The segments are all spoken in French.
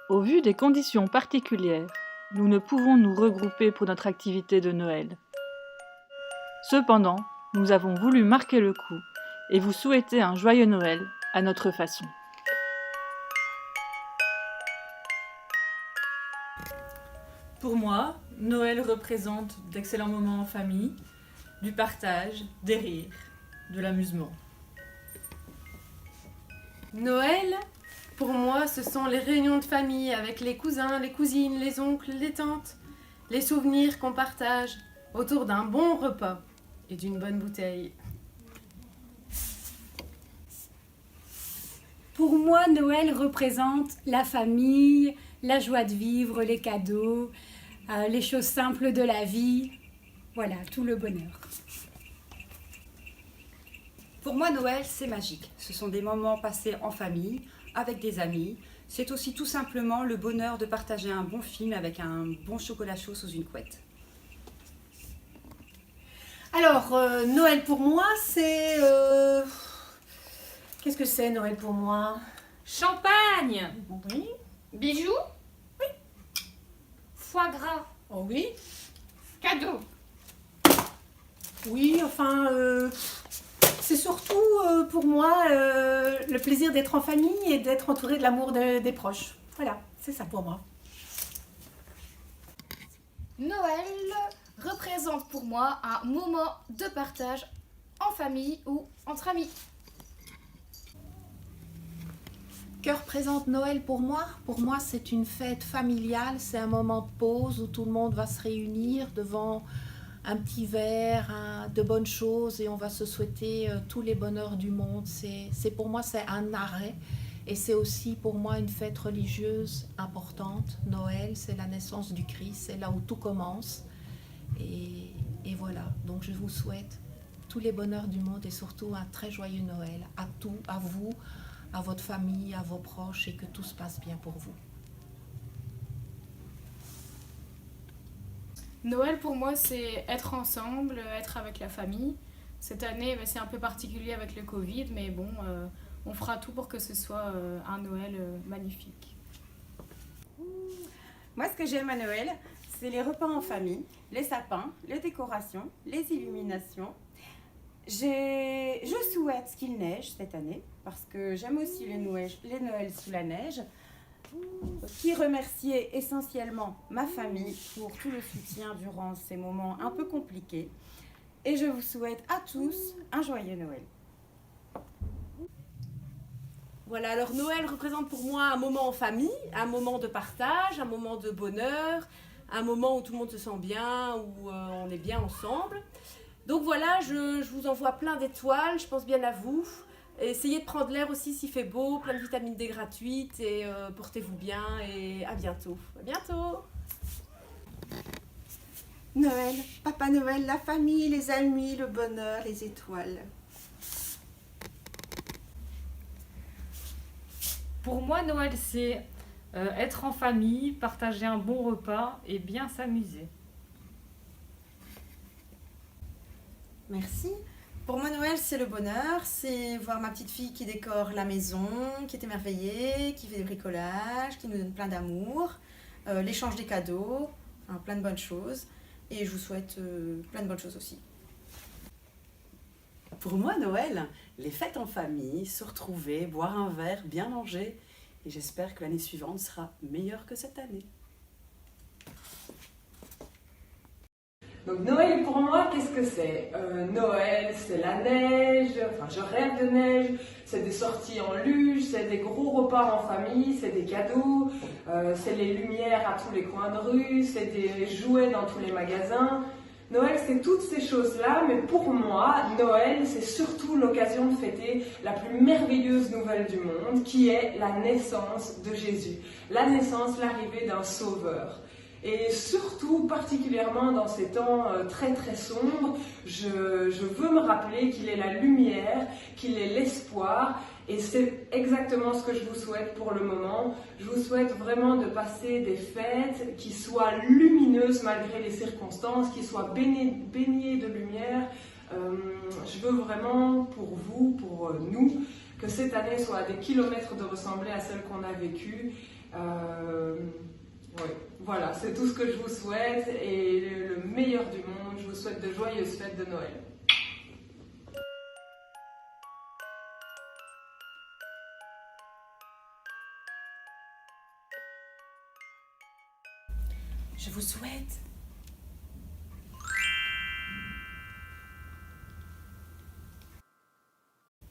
Au vu des conditions particulières, nous ne pouvons nous regrouper pour notre activité de Noël. Cependant, nous avons voulu marquer le coup et vous souhaiter un joyeux Noël à notre façon. Pour moi, Noël représente d'excellents moments en famille, du partage, des rires, de l'amusement. Noël, pour moi, ce sont les réunions de famille avec les cousins, les cousines, les oncles, les tantes, les souvenirs qu'on partage autour d'un bon repas et d'une bonne bouteille. Pour moi, Noël représente la famille, la joie de vivre, les cadeaux, les choses simples de la vie. Voilà, tout le bonheur. Pour moi, Noël, c'est magique. Ce sont des moments passés en famille, avec des amis. C'est aussi tout simplement le bonheur de partager un bon film avec un bon chocolat chaud sous une couette. Alors, Noël pour moi, c'est... Qu'est-ce que c'est Noël pour moi? Champagne, Oui. bijoux, foie gras, Oh oui. cadeaux. Oui, enfin, c'est surtout pour moi le plaisir d'être en famille et d'être entouré de l'amour des proches. Voilà, c'est ça pour moi. Noël représente pour moi un moment de partage en famille ou entre amis. Que représente Noël pour moi? Pour moi, c'est une fête familiale, c'est un moment de pause où tout le monde va se réunir devant un petit verre, de bonnes choses et on va se souhaiter tous les bonheurs du monde. Pour moi, c'est un arrêt et c'est aussi pour moi une fête religieuse importante. Noël, c'est la naissance du Christ, c'est là où tout commence. Et voilà, donc je vous souhaite tous les bonheurs du monde et surtout un très joyeux Noël à vous, à votre famille, à vos proches et que tout se passe bien pour vous. Noël pour moi c'est être ensemble, être avec la famille. Cette année c'est un peu particulier avec le Covid, mais bon, on fera tout pour que ce soit un Noël magnifique. Moi, ce que j'aime à Noël, c'est les repas en famille, les sapins, les décorations, les illuminations. Je souhaite qu'il neige cette année, parce que j'aime aussi les Noëls sous la neige. Qui remercier essentiellement ma famille pour tout le soutien durant ces moments un peu compliqués. Et je vous souhaite à tous un joyeux Noël. Voilà, alors Noël représente pour moi un moment en famille, un moment de partage, un moment de bonheur, un moment où tout le monde se sent bien, où on est bien ensemble. Donc voilà, je vous envoie plein d'étoiles, je pense bien à vous. Essayez de prendre l'air aussi s'il fait beau, plein de vitamine D gratuites et portez-vous bien et à bientôt. À bientôt. Noël, Papa Noël, la famille, les amis, le bonheur, les étoiles. Pour moi, Noël, c'est être en famille, partager un bon repas et bien s'amuser. Merci. Pour moi, Noël, c'est le bonheur. C'est voir ma petite fille qui décore la maison, qui est émerveillée, qui fait des bricolages, qui nous donne plein d'amour, l'échange des cadeaux, enfin, plein de bonnes choses. Et je vous souhaite plein de bonnes choses aussi. Pour moi, Noël, les fêtes en famille, se retrouver, boire un verre, bien manger. Et j'espère que l'année suivante sera meilleure que cette année. Donc Noël pour moi, qu'est-ce que c'est? Noël, c'est la neige, enfin je rêve de neige, c'est des sorties en luge, c'est des gros repas en famille, c'est des cadeaux, c'est les lumières à tous les coins de rue, c'est des jouets dans tous les magasins. Noël, c'est toutes ces choses-là, mais pour moi, Noël, c'est surtout l'occasion de fêter la plus merveilleuse nouvelle du monde, qui est la naissance de Jésus. La naissance, l'arrivée d'un sauveur. Et surtout, particulièrement dans ces temps très très sombres, je veux me rappeler qu'il est la lumière, qu'il est l'espoir. Et c'est exactement ce que je vous souhaite pour le moment. Je vous souhaite vraiment de passer des fêtes qui soient lumineuses malgré les circonstances, qui soient baignées de lumière. Je veux vraiment pour vous, pour nous, que cette année soit à des kilomètres de ressembler à celle qu'on a vécue. Ouais, voilà, c'est tout ce que je vous souhaite et le meilleur du monde. Je vous souhaite de joyeuses fêtes de Noël.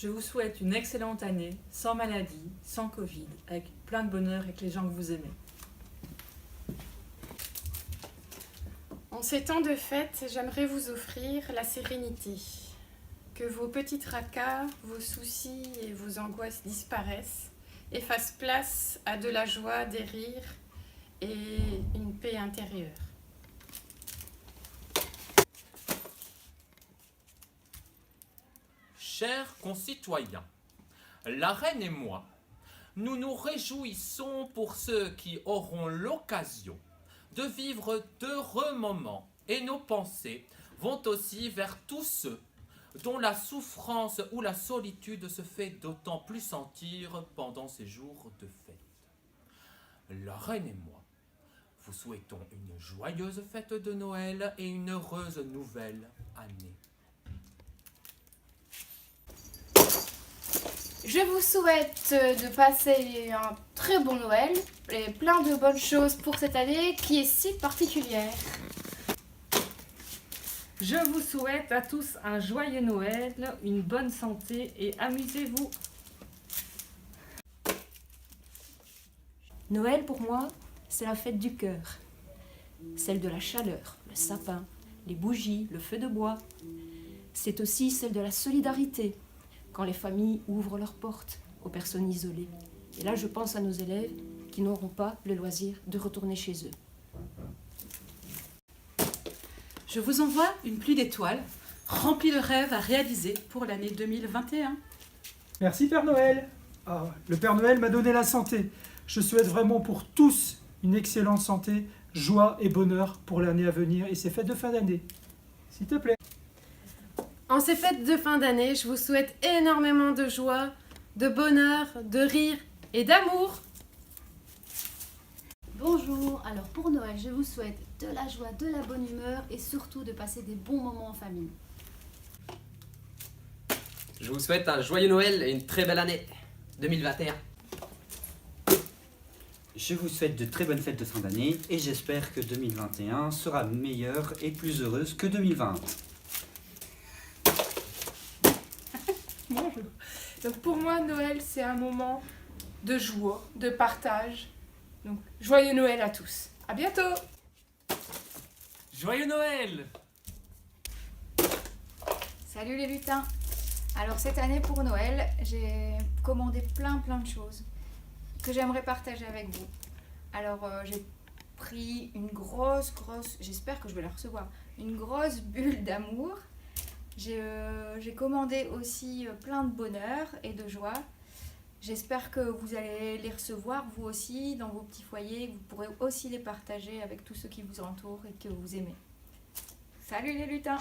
Je vous souhaite une excellente année, sans maladie, sans Covid, avec plein de bonheur avec les gens que vous aimez. En ces temps de fête, j'aimerais vous offrir la sérénité. Que vos petits tracas, vos soucis et vos angoisses disparaissent et fassent place à de la joie, des rires et une paix intérieure. Chers concitoyens, la reine et moi, nous nous réjouissons pour ceux qui auront l'occasion de vivre d'heureux moments et nos pensées vont aussi vers tous ceux dont la souffrance ou la solitude se fait d'autant plus sentir pendant ces jours de fête. La reine et moi vous souhaitons une joyeuse fête de Noël et une heureuse nouvelle année. Je vous souhaite de passer un très bon Noël et plein de bonnes choses pour cette année qui est si particulière. Je vous souhaite à tous un joyeux Noël, une bonne santé et amusez-vous. Noël pour moi, c'est la fête du cœur. Celle de la chaleur, le sapin, les bougies, le feu de bois. C'est aussi celle de la solidarité, quand les familles ouvrent leurs portes aux personnes isolées. Et là, je pense à nos élèves qui n'auront pas le loisir de retourner chez eux. Je vous envoie une pluie d'étoiles, remplie de rêves à réaliser pour l'année 2021. Merci Père Noël. Le Père Noël m'a donné la santé. Je souhaite vraiment pour tous une excellente santé, joie et bonheur pour l'année à venir et ces fêtes de fin d'année. S'il te plaît. En ces fêtes de fin d'année, je vous souhaite énormément de joie, de bonheur, de rire et d'amour. Bonjour, alors pour Noël, je vous souhaite de la joie, de la bonne humeur et surtout de passer des bons moments en famille. Je vous souhaite un joyeux Noël et une très belle année 2021. Je vous souhaite de très bonnes fêtes de fin d'année et j'espère que 2021 sera meilleure et plus heureuse que 2020. Bonjour. Donc pour moi, Noël, c'est un moment de joie, de partage. Donc joyeux Noël à tous. À bientôt. Joyeux Noël! Salut les lutins. Alors cette année pour Noël, j'ai commandé plein de choses que j'aimerais partager avec vous. Alors j'ai pris une grosse, j'espère que je vais la recevoir, une grosse bulle d'amour. J'ai commandé aussi plein de bonheur et de joie. J'espère que vous allez les recevoir vous aussi dans vos petits foyers. Vous pourrez aussi les partager avec tous ceux qui vous entourent et que vous aimez. Salut les lutins!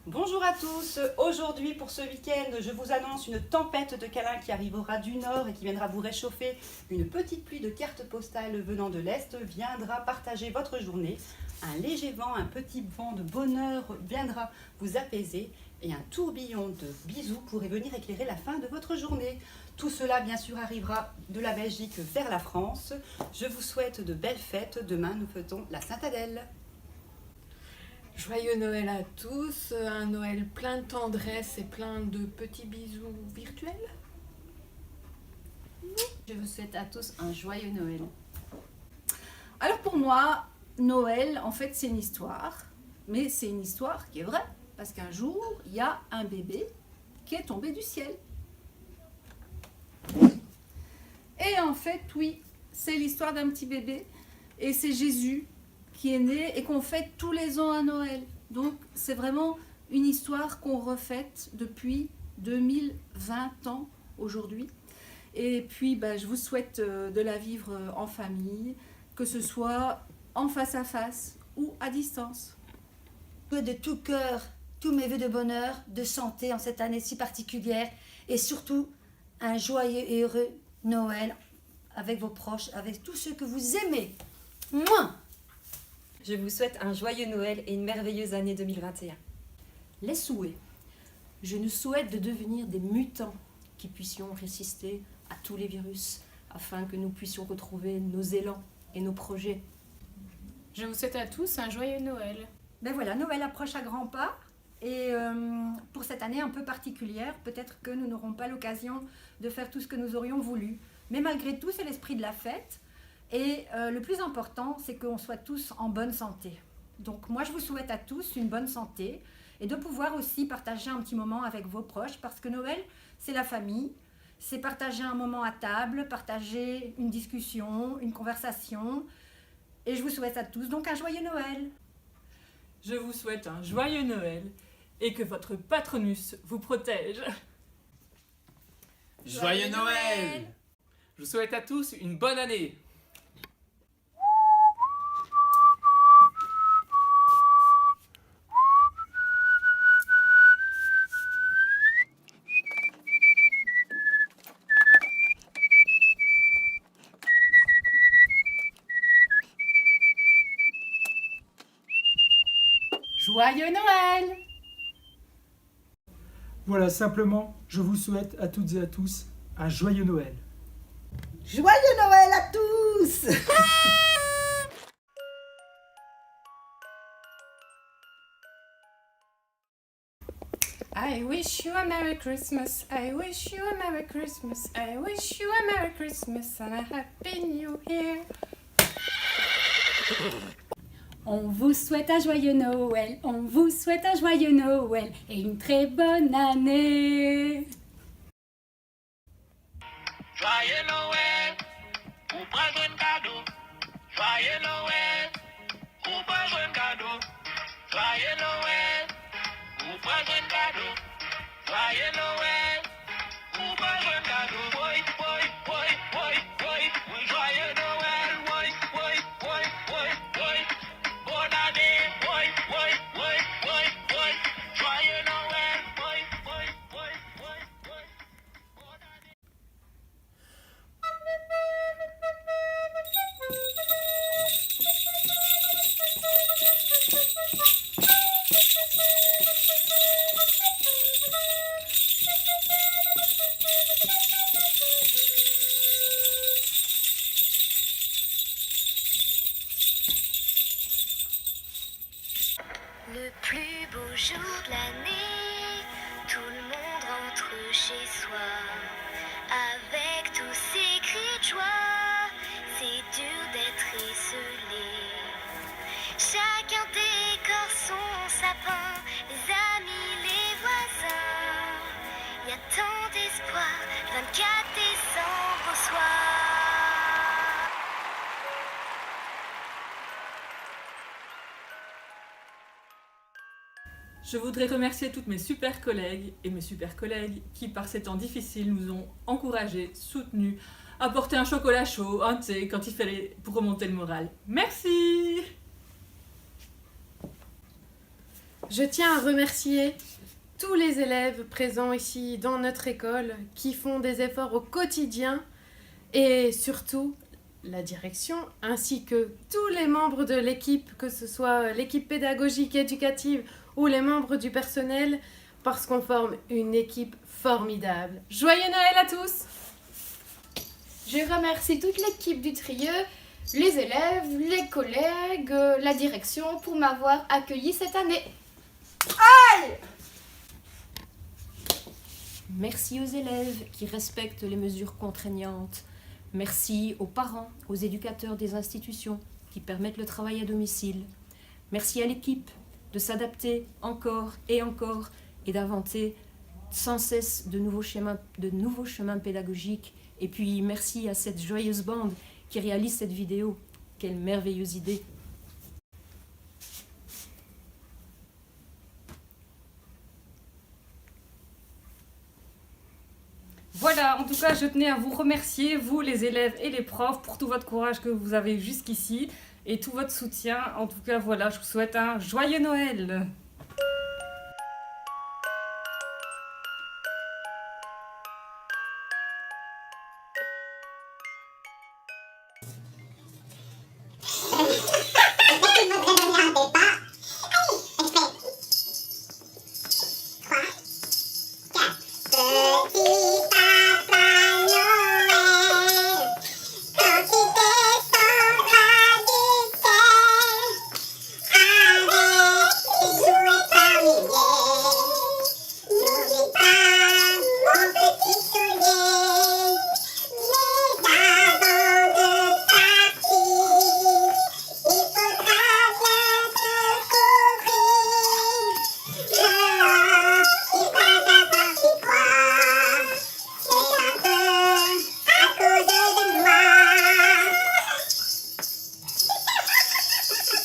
Bonjour à tous, aujourd'hui pour ce week-end, je vous annonce une tempête de câlins qui arrivera du nord et qui viendra vous réchauffer. Une petite pluie de cartes postales venant de l'est viendra partager votre journée. Un léger vent, un petit vent de bonheur viendra vous apaiser et un tourbillon de bisous pourrait venir éclairer la fin de votre journée. Tout cela bien sûr arrivera de la Belgique vers la France. Je vous souhaite de belles fêtes, demain nous fêtons la Sainte-Adèle. Joyeux Noël à tous, un Noël plein de tendresse et plein de petits bisous virtuels. Je vous souhaite à tous un joyeux Noël. Alors pour moi, Noël, en fait, c'est une histoire. Mais c'est une histoire qui est vraie. Parce qu'un jour, il y a un bébé qui est tombé du ciel. Et en fait, oui, c'est l'histoire d'un petit bébé. Et c'est Jésus qui est né et qu'on fête tous les ans à Noël. Donc c'est vraiment une histoire qu'on refête depuis 2020 ans aujourd'hui. Et puis je vous souhaite de la vivre en famille, que ce soit en face à face ou à distance. De tout cœur, tous mes vœux de bonheur, de santé en cette année si particulière et surtout un joyeux et heureux Noël avec vos proches, avec tous ceux que vous aimez. Mouah. Je vous souhaite un joyeux Noël et une merveilleuse année 2021. Les souhaits. Je nous souhaite de devenir des mutants qui puissions résister à tous les virus afin que nous puissions retrouver nos élans et nos projets. Je vous souhaite à tous un joyeux Noël. Ben voilà, Noël approche à grands pas. Et pour cette année un peu particulière, peut-être que nous n'aurons pas l'occasion de faire tout ce que nous aurions voulu. Mais malgré tout, c'est l'esprit de la fête. Et le plus important, c'est qu'on soit tous en bonne santé. Donc moi, je vous souhaite à tous une bonne santé et de pouvoir aussi partager un petit moment avec vos proches, parce que Noël, c'est la famille, c'est partager un moment à table, partager une discussion, une conversation. Et je vous souhaite à tous donc un joyeux Noël. Je vous souhaite un joyeux Noël et que votre patronus vous protège. Joyeux Noël! Je vous souhaite à tous une bonne année. Joyeux Noël! Voilà, simplement, je vous souhaite à toutes et à tous un joyeux Noël. Joyeux Noël à tous! I wish you a Merry Christmas, I wish you a Merry Christmas, I wish you a Merry Christmas and a Happy New Year. On vous souhaite un joyeux Noël, on vous souhaite un joyeux Noël et une très bonne année. Joyeux Noël, vous prenez un cadeau. Joyeux Noël, vous prenez un cadeau. Joyeux Noël, vous prenez un cadeau. Joyeux Noël, vous prenez un cadeau. Oui, oui, oui, oui, oui, oui. Joyeux Noël, oui, oui, oui, oui, oui. Bonne année, oui, oui, oui, oui, oui. Joyeux Noël, oui, oui, oui, oui, oui. Bonne année. Le plus beau jour de l'année, tout le monde rentre chez soi. Avec tous ces cris de joie, c'est dur d'être isolé. Chacun décore son sapin, les amis, les voisins. Y a tant d'espoir, 24 décembre au soir. Je voudrais remercier toutes mes super collègues et mes super collègues qui, par ces temps difficiles, nous ont encouragés, soutenus, apporté un chocolat chaud, un thé quand il fallait pour remonter le moral. Merci! Je tiens à remercier tous les élèves présents ici dans notre école qui font des efforts au quotidien et surtout la direction ainsi que tous les membres de l'équipe, que ce soit l'équipe pédagogique et éducative ou les membres du personnel, parce qu'on forme une équipe formidable. Joyeux Noël à tous! Je remercie toute l'équipe du Trieux, les élèves, les collègues, la direction pour m'avoir accueilli cette année. Aïe! Merci aux élèves qui respectent les mesures contraignantes. Merci aux parents, aux éducateurs des institutions qui permettent le travail à domicile. Merci à l'équipe de s'adapter encore et d'inventer sans cesse de nouveaux chemins pédagogiques. Et puis merci à cette joyeuse bande qui réalise cette vidéo. Quelle merveilleuse idée! Voilà, en tout cas, je tenais à vous remercier, vous les élèves et les profs, pour tout votre courage que vous avez jusqu'ici et tout votre soutien. En tout cas, voilà, je vous souhaite un joyeux Noël!